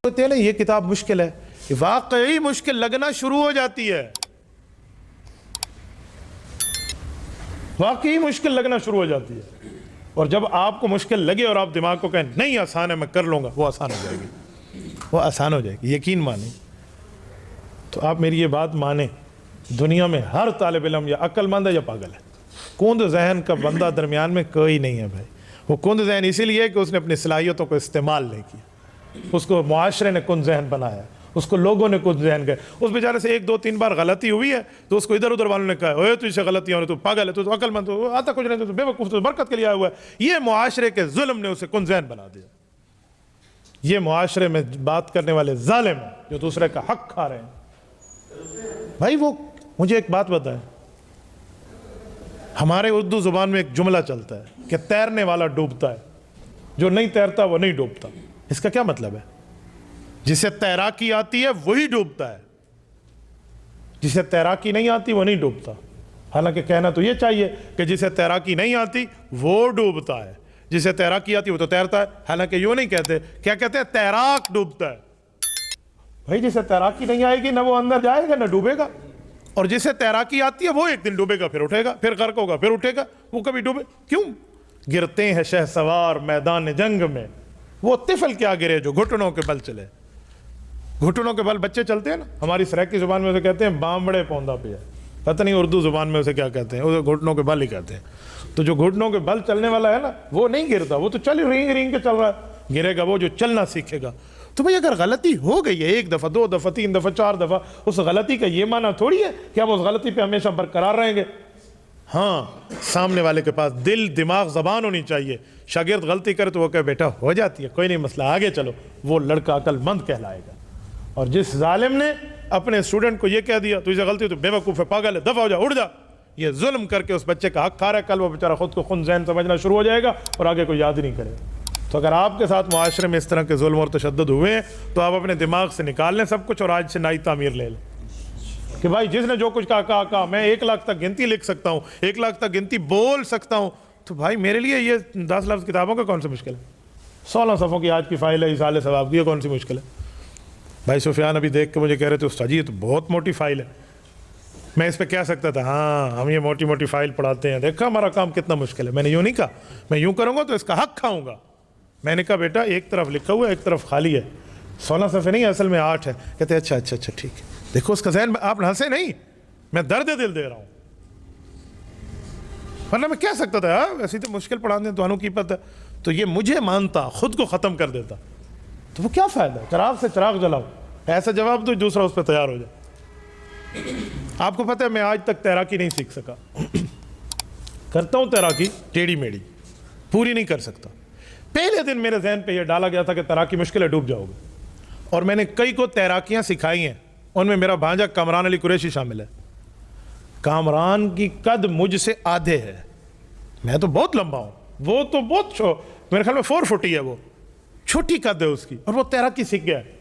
ہوتے ہیں نا یہ کتاب مشکل ہے، واقعی مشکل لگنا شروع ہو جاتی ہے، واقعی مشکل لگنا شروع ہو جاتی ہے، اور جب آپ کو مشکل لگے اور آپ دماغ کو کہیں نہیں آسان ہے میں کر لوں گا، وہ آسان ہو جائے گی، وہ آسان ہو جائے گی، یقین مانیں۔ تو آپ میری یہ بات مانیں، دنیا میں ہر طالب علم یا عقل مند ہے یا پاگل ہے، کند ذہن کا بندہ درمیان میں کوئی نہیں ہے بھائی۔ وہ کند ذہن اسی لیے کہ اس نے اپنی صلاحیتوں کو استعمال نہیں کیا، اس کو معاشرے نے کند ذہن بنایا، اس کو لوگوں نے کند ذہن گئے، اس بیچارے سے 1 2 3 بار غلطی ہوئی ہے تو اس کو ادھر ادھر والوں نے کہا اوے تجھ سے غلطیاں ہو رہی، تو پاگل ہے، تو عقل مند، تو آتا کچھ نہیں، تو بے وقوف، تو برکت کے لیے آیا ہوا ہے۔ یہ معاشرے کے ظلم نے اسے کند ذہن بنا دیا۔ یہ معاشرے میں بات کرنے والے ظالم ہیں جو دوسرے کا حق کھا رہے ہیں۔ بھائی وہ مجھے ایک بات بتائیں، ہمارے اردو زبان میں ایک جملہ چلتا ہے کہ تیرنے والا ڈوبتا ہے، جو نہیں تیرتا وہ نہیں ڈوبتا۔ اس کا کیا مطلب ہے؟ جسے تیراکی آتی ہے وہی ڈوبتا ہے، جسے تیراکی نہیں آتی وہ نہیں ڈوبتا۔ حالانکہ کہنا تو یہ چاہیے کہ جسے تیراکی نہیں آتی وہ ڈوبتا ہے، جسے تیراکی آتی وہ تو تیرتا ہے، حالانکہ یوں نہیں کہتے، کیا کہتے ہیں؟ تیراک ڈوبتا ہے۔ بھائی جسے تیراکی نہیں آئے گی نہ وہ اندر جائے گا نہ ڈوبے گا، اور جسے تیراکی آتی ہے وہ ایک دن ڈوبے گا، پھر اٹھے گا، پھر غرق ہوگا، پھر اٹھے گا، وہ کبھی ڈوبے کیوں؟ گرتے ہیں شہسوار میدان جنگ میں، وہ طفل کیا گرے جو گھٹنوں کے بل چلے۔ گھٹنوں کے بل بچے چلتے ہیں نا، ہماری سرائکی زبان میں اسے کہتے ہیں بامبڑے پوندا پیا، پتہ نہیں اردو زبان میں اسے کیا کہتے ہیں، اسے گھٹنوں کے بل ہی کہتے ہیں۔ تو جو گھٹنوں کے بل چلنے والا ہے نا وہ نہیں گرتا، وہ تو چل رینگ رینگ کے چل رہا ہے، گرے گا وہ جو چلنا سیکھے گا۔ تو بھئی اگر غلطی ہو گئی ہے 1 دفعہ 2 دفعہ 3 دفعہ 4 دفعہ، اس غلطی کا یہ معنی تھوڑی ہے کہ آپ اس غلطی پہ ہمیشہ برقرار رہیں گے۔ ہاں سامنے والے کے پاس دل دماغ زبان ہونی چاہیے، شاگرد غلطی کرے تو وہ کہے بیٹا ہو جاتی ہے، کوئی نہیں مسئلہ، آگے چلو، وہ لڑکا عقل مند کہلائے گا۔ اور جس ظالم نے اپنے اسٹوڈنٹ کو یہ کہہ دیا تو اسے غلطی تو بے وقوف ہے، پاگل ہے، دفع ہو جا، اٹھ جا، یہ ظلم کر کے اس بچے کا حق کھا رہا ہے، کل وہ بیچارہ خود کو خود ذہن سمجھنا شروع ہو جائے گا اور آگے کوئی یاد ہی نہیں کرے۔ تو اگر آپ کے ساتھ معاشرے میں اس طرح کے ظلم اور تشدد ہوئے ہیں تو آپ اپنے دماغ سے نکال لیں سب کچھ اور آج سے نئی تعمیر لے لیں کہ بھائی جس نے جو کچھ کہا میں 1 لاکھ تک گنتی لکھ سکتا ہوں، 1 لاکھ تک گنتی بول سکتا ہوں، تو بھائی میرے لیے یہ 10 لفظ کتابوں کا کون سی مشکل ہے؟ 16 صفحوں کی آج کی فائل ہے ایصال ثواب کی، یہ کون سی مشکل ہے؟ بھائی سفیان ابھی دیکھ کے مجھے کہہ رہے تھے استاد جی یہ تو بہت موٹی فائل ہے، میں اس پہ کہہ سکتا تھا ہاں ہم یہ موٹی موٹی فائل پڑھاتے ہیں، دیکھا ہمارا کام کتنا مشکل ہے۔ میں نے یوں نہیں کہا، میں یوں کروں گا تو اس کا حق کھاؤں گا۔ میں نے کہا بیٹا ایک طرف لکھا ہوا ہے ایک طرف خالی ہے، 16 صفحے نہیں اصل میں 8 ہے۔ کہتے ہیں اچھا ٹھیک ہے، دیکھو اس کا ذہن، آپ ہنسے نہیں، میں درد دل دے رہا ہوں، ورنہ میں کہہ سکتا تھا ایسی تو مشکل پڑھا دیں تو انہوں کی پتہ، تو یہ مجھے مانتا خود کو ختم کر دیتا تو وہ کیا فائدہ ہے؟ چراغ سے چراغ جلاؤ، ایسا جواب دو دوسرا اس پہ تیار ہو جائے۔ آپ کو پتہ ہے میں آج تک تیراکی نہیں سیکھ سکا، کرتا ہوں تیراکی ٹیڑھی میڑھی، پوری نہیں کر سکتا۔ پہلے دن میرے ذہن پہ یہ ڈالا گیا تھا کہ تیراکی مشکل ہے، ڈوب جاؤ گے، اور میں نے کئی کو تیراکیاں سکھائی ہیں، ان میں میرا بھانجا کامران علی قریشی شامل ہے۔ کامران کی قد مجھ سے آدھے ہے، میں تو بہت لمبا ہوں، وہ تو بہت میرے خیال میں 4 فٹ ہی ہے، وہ چھوٹی قد ہے اس کی، اور وہ تیراکی سیکھ گیا ہے۔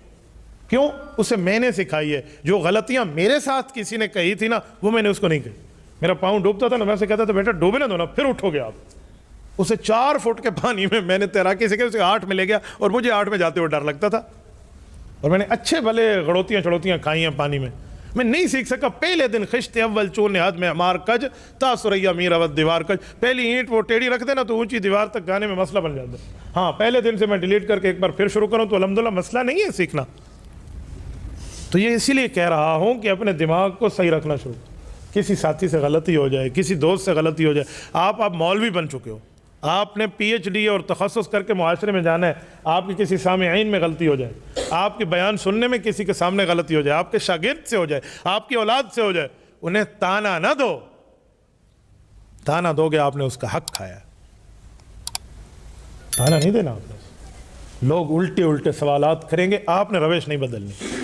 کیوں؟ اسے میں نے سکھائی ہے، جو غلطیاں میرے ساتھ کسی نے کہی تھی نا وہ میں نے اس کو نہیں کہی۔ میرا پاؤں ڈوبتا تھا نا، میں اسے کہتا تھا بیٹا ڈوبے نہ دو نا، پھر اٹھو گے آپ۔ اسے 4 فٹ کے پانی میں نے تیراکی سیکھی، اسے 8 میں لے گیا، اور مجھے 8 میں جاتے ہوئے ڈر لگتا تھا، اور میں نے اچھے بھلے غڑوتیاں چڑوتیاں کھائی ہیں پانی میں نہیں سیکھ سکا۔ پہلے دن خشت اول چور نے ہاتھ میں ہمار کج تا سریا میر اود دیوار کج، پہلی اینٹ وہ ٹیڑھی رکھ دینا تو اونچی دیوار تک جانے میں مسئلہ بن جاتا ہے۔ ہاں پہلے دن سے میں ڈیلیٹ کر کے ایک بار پھر شروع کروں تو الحمدللہ مسئلہ نہیں ہے سیکھنا۔ تو یہ اسی لیے کہہ رہا ہوں کہ اپنے دماغ کو صحیح رکھنا شروع، کسی ساتھی سے غلطی ہو جائے، کسی دوست سے غلطی ہو جائے، آپ مولوی بن چکے ہو، آپ نے PhD اور تخصص کر کے معاشرے میں جانا ہے، آپ کی کسی سامعین میں غلطی ہو جائے، آپ کے بیان سننے میں کسی کے سامنے غلطی ہو جائے، آپ کے شاگرد سے ہو جائے، آپ کی اولاد سے ہو جائے، انہیں تانا نہ دو، تانا دو گے آپ نے اس کا حق کھایا، تانا نہیں دینا آپ نے۔ لوگ الٹے سوالات کریں گے، آپ نے روش نہیں بدلنی۔